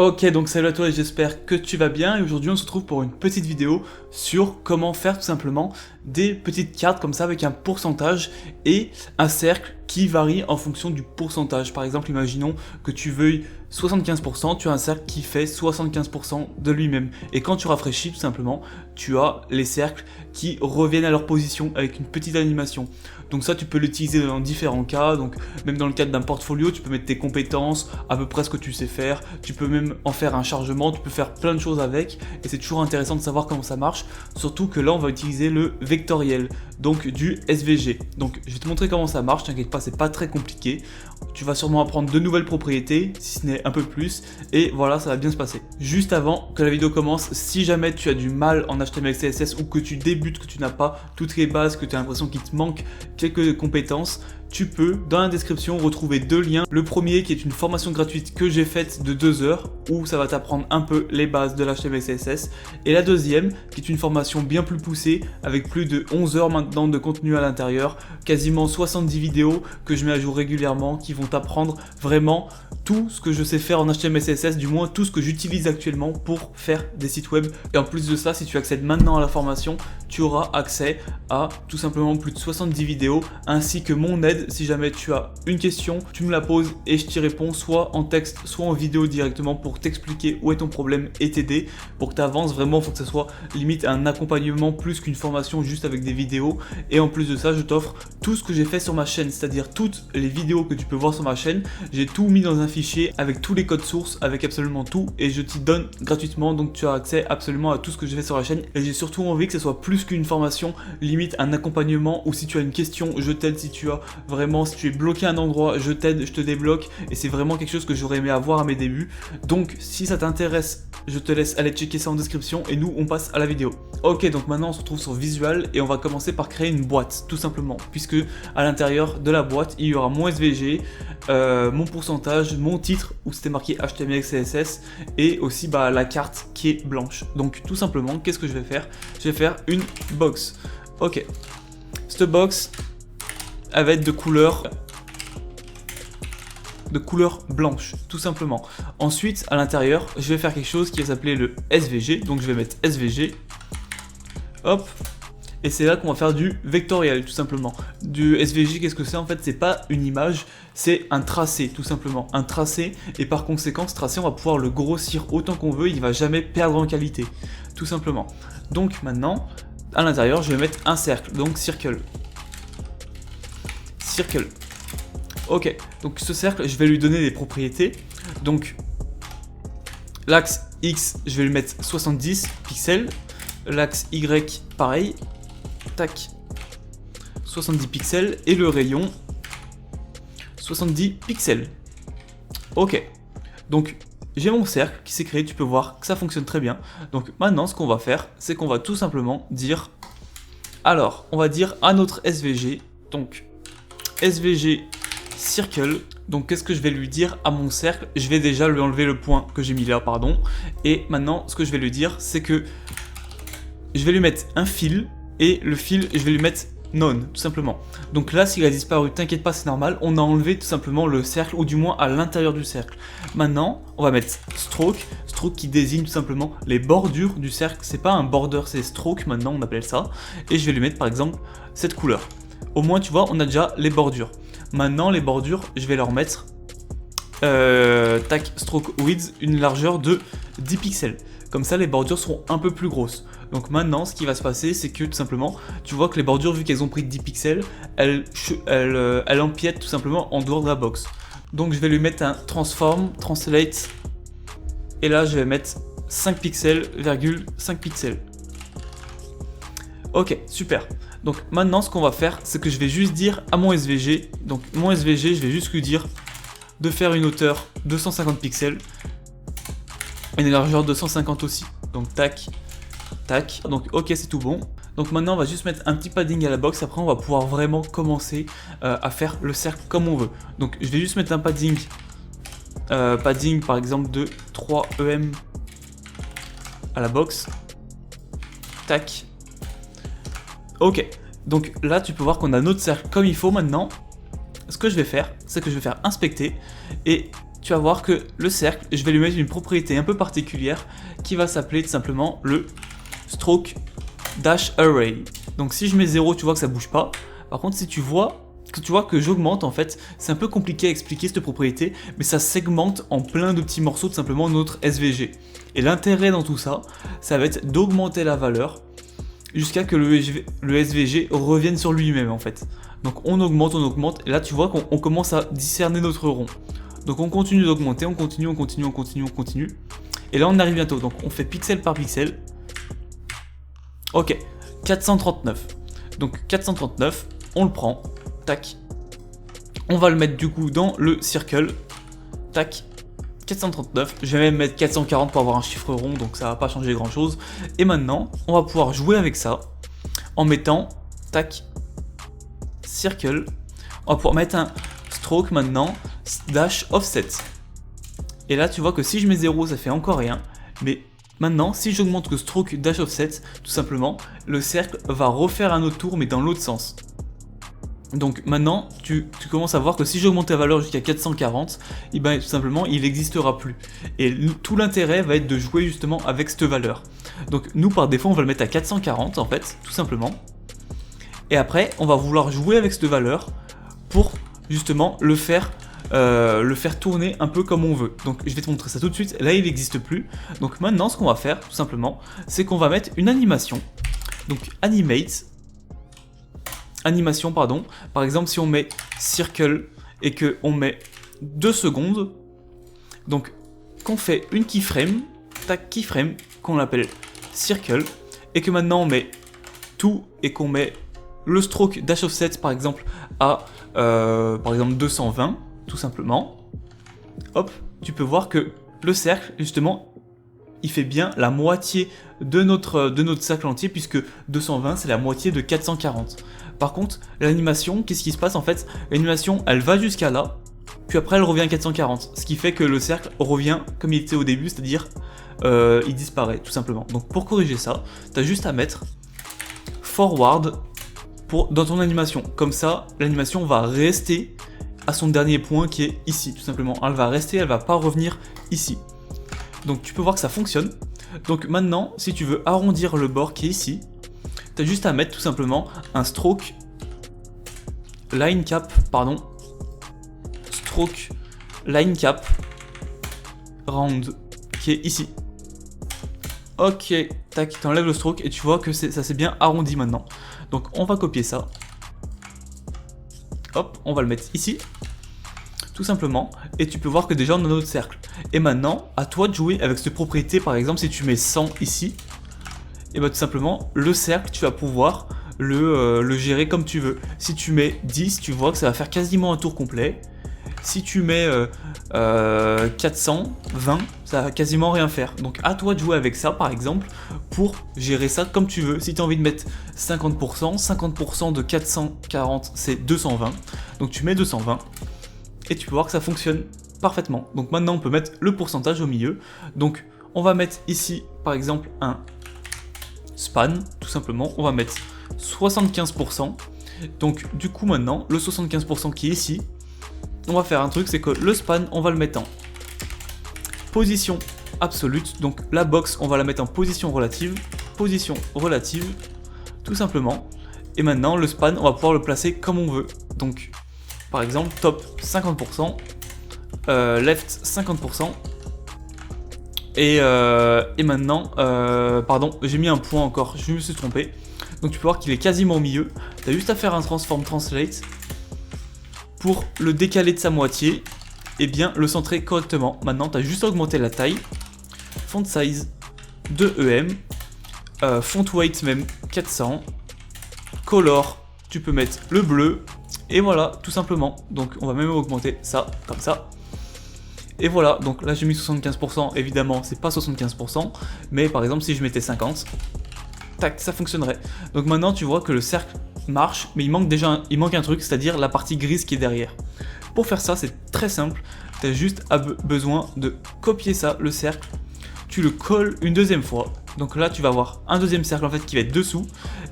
Ok, donc salut à toi et j'espère que tu vas bien, et aujourd'hui on se retrouve pour une petite vidéo sur comment faire tout simplement des petites cartes comme ça avec un pourcentage et un cercle qui varie en fonction du pourcentage. Par exemple, imaginons que tu veuilles 75%, tu as un cercle qui fait 75% de lui-même, et quand tu rafraîchis tout simplement, tu as les cercles qui reviennent à leur position avec une petite animation. Donc ça, tu peux l'utiliser dans différents cas, donc même dans le cadre d'un portfolio, tu peux mettre tes compétences, à peu près ce que tu sais faire, tu peux même en faire un chargement, tu peux faire plein de choses avec, et c'est toujours intéressant de savoir comment ça marche, surtout que là on va utiliser le vectoriel, donc du SVG. Donc je vais te montrer comment ça marche, t'inquiète pas, c'est pas très compliqué, tu vas sûrement apprendre de nouvelles propriétés, si ce n'est un peu plus, et voilà, ça va bien se passer. Juste avant que la vidéo commence, si jamais tu as du mal en HTML, CSS, ou que tu débutes, que tu n'as pas toutes les bases, que tu as l'impression qu'il te manque quelques compétences, tu peux dans la description retrouver deux liens. Le premier qui est une formation gratuite que j'ai faite de 2 heures où ça va t'apprendre un peu les bases de l'HTML CSS, et la deuxième qui est une formation bien plus poussée avec plus de 11 heures maintenant de contenu à l'intérieur, quasiment 70 vidéos que je mets à jour régulièrement qui vont t'apprendre vraiment tout ce que je sais faire en HTML CSS, du moins tout ce que j'utilise actuellement pour faire des sites web. Et en plus de ça, si tu accèdes maintenant à la formation, tu auras accès à tout simplement plus de 70 vidéos ainsi que mon aide. Si jamais tu as une question, tu me la poses et je t'y réponds soit en texte, soit en vidéo directement pour t'expliquer où est ton problème et t'aider pour que tu avances. Vraiment, il faut que ça soit limite un accompagnement plus qu'une formation juste avec des vidéos. Et en plus de ça, je t'offre tout ce que j'ai fait sur ma chaîne, c'est-à-dire toutes les vidéos que tu peux voir sur ma chaîne. J'ai tout mis dans un fichier avec tous les codes sources, avec absolument tout, et je t'y donne gratuitement, donc tu as accès absolument à tout ce que j'ai fait sur la chaîne. Et j'ai surtout envie que ce soit plus qu'une formation, limite un accompagnement, ou si tu as une question, je t'aide. Si tu as vraiment, si tu es bloqué à un endroit, je t'aide, je te débloque, et c'est vraiment quelque chose que j'aurais aimé avoir à mes débuts. Donc si ça t'intéresse, je te laisse aller checker ça en description, et nous on passe à la vidéo. Ok, donc maintenant on se retrouve sur Visual, et on va commencer par créer une boîte, tout simplement, puisque à l'intérieur de la boîte, il y aura mon SVG, mon pourcentage, mon titre, où c'était marqué HTML, CSS, et aussi la carte qui est blanche. Donc tout simplement, qu'est-ce que je vais faire? Je vais faire une box. Ok, cette box, elle va être de couleur blanche, tout simplement. Ensuite, à l'intérieur, je vais faire quelque chose qui va s'appeler le SVG, donc je vais mettre SVG, hop, et c'est là qu'on va faire du vectoriel, tout simplement. Du SVG, qu'est-ce que c'est? En fait, c'est pas une image, c'est un tracé, tout simplement. Un tracé, et par conséquent, ce tracé, on va pouvoir le grossir autant qu'on veut, il va jamais perdre en qualité, tout simplement. Donc maintenant, à l'intérieur, je vais mettre un cercle, donc circle. Circle. Ok, donc ce cercle, je vais lui donner des propriétés. Donc, l'axe X, je vais lui mettre 70 pixels. L'axe Y, pareil. Tac. 70 pixels. Et le rayon, 70 pixels. Ok. Donc, j'ai mon cercle qui s'est créé. Tu peux voir que ça fonctionne très bien. Donc, maintenant, ce qu'on va faire, c'est qu'on va tout simplement dire... Alors, on va dire à notre SVG, donc... SVG circle, donc qu'est-ce que je vais lui dire à mon cercle? Je vais déjà lui enlever le point que j'ai mis là, pardon, et maintenant ce que je vais lui dire c'est que je vais lui mettre un fil, et le fil je vais lui mettre none, tout simplement. Donc là s'il a disparu, t'inquiète pas, c'est normal, on a enlevé tout simplement le cercle, ou du moins à l'intérieur du cercle. Maintenant on va mettre stroke, stroke qui désigne tout simplement les bordures du cercle, c'est pas un border, c'est stroke maintenant on appelle ça, et je vais lui mettre par exemple cette couleur. Au moins tu vois on a déjà les bordures. Maintenant les bordures je vais leur mettre tac, stroke width, une largeur de 10 pixels. Comme ça les bordures seront un peu plus grosses. Donc maintenant ce qui va se passer c'est que tout simplement tu vois que les bordures, vu qu'elles ont pris 10 pixels, elles empiètent tout simplement en dehors de la box. Donc je vais lui mettre un transform, translate, et là je vais mettre 5 pixels, 5 pixels. Ok, super. Donc maintenant ce qu'on va faire, c'est que je vais juste dire à mon SVG, donc mon SVG, je vais juste lui dire de faire une hauteur 250 pixels, et une largeur 250 aussi. Donc tac, tac, donc ok c'est tout bon. Donc maintenant on va juste mettre un petit padding à la box, après on va pouvoir vraiment commencer à faire le cercle comme on veut. Donc je vais juste mettre un padding, par exemple de 3 EM à la box, tac. Ok, donc là tu peux voir qu'on a notre cercle comme il faut. Maintenant, ce que je vais faire, c'est que je vais faire inspecter, et tu vas voir que le cercle, je vais lui mettre une propriété un peu particulière qui va s'appeler tout simplement le stroke dash array. Donc si je mets 0, tu vois que ça bouge pas. Par contre, si tu vois que j'augmente, en fait, c'est un peu compliqué à expliquer cette propriété, mais ça segmente en plein de petits morceaux tout simplement notre SVG. Et l'intérêt dans tout ça, ça va être d'augmenter la valeur jusqu'à que le SVG revienne sur lui-même en fait. Donc on augmente, et là tu vois qu'on commence à discerner notre rond. Donc on continue d'augmenter, on continue. Et là on arrive bientôt, donc on fait pixel par pixel. Ok, 439. Donc 439, on le prend, tac. On va le mettre du coup dans le circle, tac. 439, je vais même mettre 440 pour avoir un chiffre rond, donc ça va pas changer grand chose. Et maintenant, on va pouvoir jouer avec ça en mettant, tac, circle. On va pouvoir mettre un stroke maintenant, dash offset. Et là, tu vois que si je mets 0, ça fait encore rien. Mais maintenant, si j'augmente le stroke dash offset, tout simplement, le cercle va refaire un autre tour, mais dans l'autre sens. Donc maintenant, tu commences à voir que si j'augmente la valeur jusqu'à 440, et ben tout simplement, il n'existera plus. Et tout l'intérêt va être de jouer justement avec cette valeur. Donc nous, par défaut, on va le mettre à 440 en fait, tout simplement. Et après, on va vouloir jouer avec cette valeur pour justement le faire tourner un peu comme on veut. Donc je vais te montrer ça tout de suite. Là, il n'existe plus. Donc maintenant, ce qu'on va faire, tout simplement, c'est qu'on va mettre une animation. Donc animation, pardon. Par exemple, si on met circle et que on met 2 secondes, donc qu'on fait une keyframe, tac, keyframe, qu'on appelle circle, et que maintenant on met tout et qu'on met le stroke dash offset par exemple à par exemple 220, tout simplement. Hop, tu peux voir que le cercle, justement, il fait bien la moitié de notre cercle entier, puisque 220 c'est la moitié de 440. Par contre, l'animation, qu'est-ce qui se passe en fait? L'animation, elle va jusqu'à là, puis après elle revient à 440, ce qui fait que le cercle revient comme il était au début, c'est-à-dire il disparaît tout simplement. Donc pour corriger ça, tu as juste à mettre forward dans ton animation. Comme ça, l'animation va rester à son dernier point qui est ici, tout simplement. Elle va rester, elle va pas revenir ici. Donc tu peux voir que ça fonctionne. Donc maintenant, si tu veux arrondir le bord qui est ici, tu as juste à mettre tout simplement un stroke line cap, stroke line cap round qui est ici. Ok, tac, tu enlèves le stroke et tu vois que ça s'est bien arrondi maintenant. Donc on va copier ça. Hop, on va le mettre ici. Tout simplement, et tu peux voir que déjà on a notre cercle. Et maintenant, à toi de jouer avec cette propriété. Par exemple, si tu mets 100 ici, et bien tout simplement, le cercle, tu vas pouvoir le gérer comme tu veux. Si tu mets 10, tu vois que ça va faire quasiment un tour complet. Si tu mets 420, ça va quasiment rien faire. Donc à toi de jouer avec ça par exemple pour gérer ça comme tu veux. Si tu as envie de mettre 50%, 50% de 440 c'est 220. Donc tu mets 220 et tu peux voir que ça fonctionne parfaitement. Donc maintenant on peut mettre le pourcentage au milieu. Donc on va mettre ici par exemple un span, tout simplement. On va mettre 75%. Donc du coup maintenant le 75% qui est ici, on va faire un truc, c'est que le span, on va le mettre en position absolue. Donc la box, on va la mettre en position relative, tout simplement. Et maintenant, le span, on va pouvoir le placer comme on veut. Donc, par exemple, top 50%, left 50%. Et maintenant, pardon, j'ai mis un point encore, je me suis trompé. Donc tu peux voir qu'il est quasiment au milieu. Tu as juste à faire un transform translate pour le décaler de sa moitié et bien le centrer correctement. Maintenant, tu as juste à augmenter la taille, font size de EM, font weight même 400, color, tu peux mettre le bleu, et voilà, tout simplement. Donc on va même augmenter ça, comme ça. Et voilà, donc là j'ai mis 75%, évidemment c'est pas 75%, mais par exemple si je mettais 50, tac, ça fonctionnerait. Donc maintenant tu vois que le cercle marche, mais il manque un truc, c'est-à-dire la partie grise qui est derrière. Pour faire ça, c'est très simple, tu as juste besoin de copier ça, le cercle, tu le colles une deuxième fois, donc là tu vas avoir un deuxième cercle en fait qui va être dessous,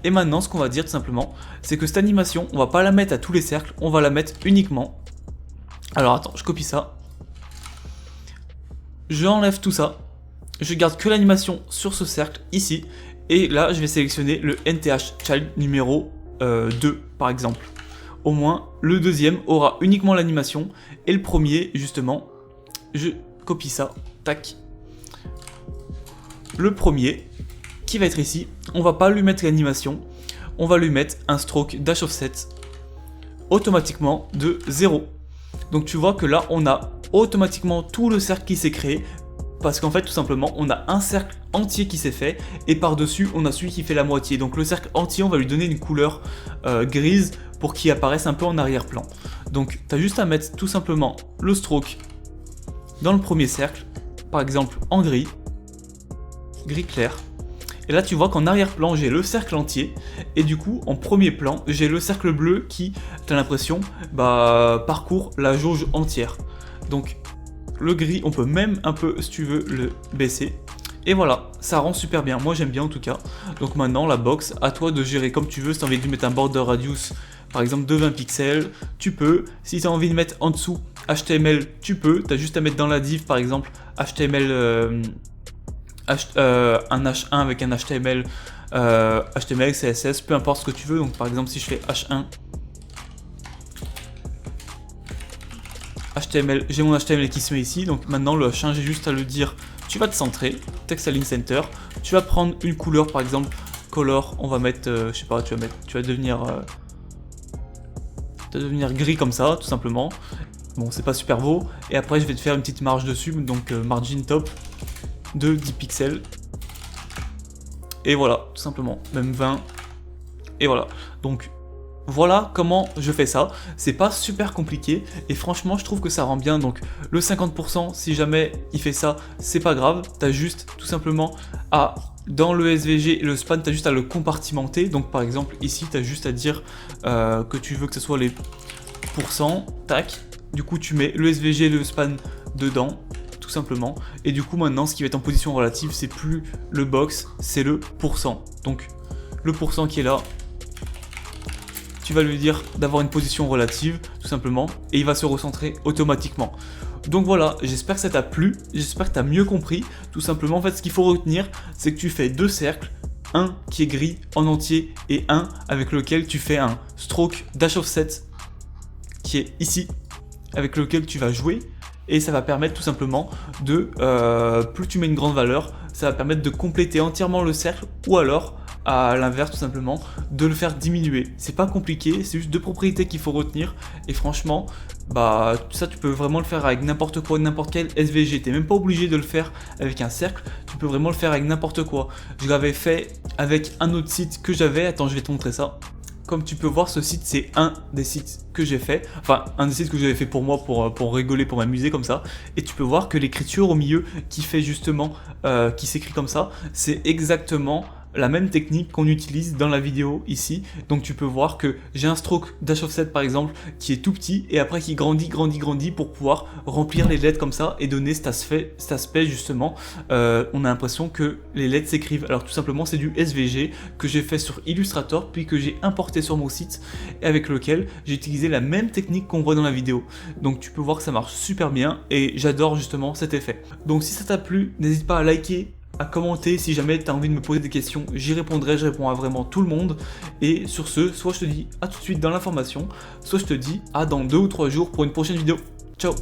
et maintenant ce qu'on va dire tout simplement, c'est que cette animation, on va pas la mettre à tous les cercles, on va la mettre uniquement. Alors attends, je copie ça, j'enlève tout ça, je garde que l'animation sur ce cercle ici, et là je vais sélectionner le NTH Child numéro 2 par exemple. Au moins le deuxième aura uniquement l'animation, et le premier justement, je copie ça, tac. Le premier qui va être ici, on va pas lui mettre l'animation, on va lui mettre un stroke dash offset automatiquement de 0. Donc tu vois que là on a automatiquement tout le cercle qui s'est créé, parce qu'en fait tout simplement on a un cercle entier qui s'est fait et par dessus on a celui qui fait la moitié. Donc le cercle entier on va lui donner une couleur grise pour qu'il apparaisse un peu en arrière-plan. Donc tu as juste à mettre tout simplement le stroke dans le premier cercle, par exemple en gris clair. Et là tu vois qu'en arrière-plan j'ai le cercle entier, et du coup en premier plan j'ai le cercle bleu qui, t'as l'impression, parcourt la jauge entière. Donc le gris on peut même un peu, si tu veux, le baisser. Et voilà, ça rend super bien, moi j'aime bien en tout cas. Donc maintenant la box, à toi de gérer comme tu veux. Si tu as envie de mettre un border radius par exemple de 20 pixels, tu peux. Si tu as envie de mettre en dessous HTML, tu peux. Tu as juste à mettre dans la div par exemple HTML, un H1 avec un HTML, HTML, CSS, peu importe ce que tu veux. Donc par exemple si je fais H1 HTML, j'ai mon HTML qui se met ici. Donc maintenant le H1 j'ai juste à le dire, tu vas te centrer, text align center, tu vas prendre une couleur par exemple color, on va mettre, je sais pas, tu vas devenir gris comme ça tout simplement. Bon c'est pas super beau, et après je vais te faire une petite marge dessus, donc margin top de 10 pixels, et voilà tout simplement, même 20, et voilà. Donc voilà comment je fais ça, c'est pas super compliqué et franchement je trouve que ça rend bien. Donc le 50% si jamais il fait ça, c'est pas grave, t'as juste tout simplement à, dans le SVG et le span, t'as juste à le compartimenter. Donc par exemple ici t'as juste à dire que tu veux que ce soit les pourcents, tac, du coup tu mets le SVG et le span dedans tout simplement, et du coup maintenant ce qui va être en position relative c'est plus le box, c'est le pourcent. Donc le pourcent qui est là, tu vas lui dire d'avoir une position relative tout simplement, et il va se recentrer automatiquement. Donc voilà, j'espère que ça t'a plu, j'espère que tu as mieux compris. Tout simplement en fait ce qu'il faut retenir, c'est que tu fais deux cercles, un qui est gris en entier et un avec lequel tu fais un stroke dash offset qui est ici, avec lequel tu vas jouer, et ça va permettre tout simplement de, plus tu mets une grande valeur, ça va permettre de compléter entièrement le cercle, ou alors à l'inverse tout simplement de le faire diminuer. C'est pas compliqué, c'est juste deux propriétés qu'il faut retenir, et franchement ça tu peux vraiment le faire avec n'importe quoi, n'importe quel SVG. T'es même pas obligé de le faire avec un cercle, tu peux vraiment le faire avec n'importe quoi. Je l'avais fait avec un autre site que j'avais, attends je vais te montrer ça. Comme tu peux voir, ce site c'est un des sites que j'ai fait, enfin un des sites que j'avais fait pour moi, pour rigoler, pour m'amuser comme ça. Et tu peux voir que l'écriture au milieu qui fait justement, qui s'écrit comme ça, c'est exactement la même technique qu'on utilise dans la vidéo ici. Donc tu peux voir que j'ai un stroke dash offset par exemple qui est tout petit et après qui grandit pour pouvoir remplir les lettres comme ça et donner cet aspect justement, on a l'impression que les lettres s'écrivent. Alors tout simplement c'est du SVG que j'ai fait sur Illustrator puis que j'ai importé sur mon site et avec lequel j'ai utilisé la même technique qu'on voit dans la vidéo. Donc tu peux voir que ça marche super bien et j'adore justement cet effet. Donc si ça t'a plu, n'hésite pas à liker, à commenter. Si jamais tu as envie de me poser des questions, j'y répondrai, je réponds à vraiment tout le monde. Et sur ce, soit je te dis à tout de suite dans l'information, soit je te dis à dans 2 ou 3 jours pour une prochaine vidéo. Ciao!